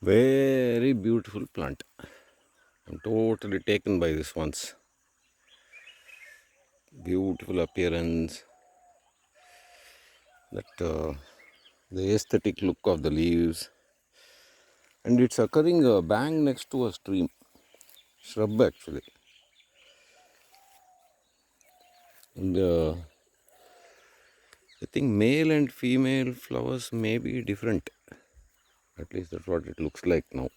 Very beautiful plant. I'm totally taken by this one's beautiful appearance, that the aesthetic look of the leaves, and it's occurring bang next to a stream, shrub actually. And I think male and female flowers may be different. At least that's what it looks like now.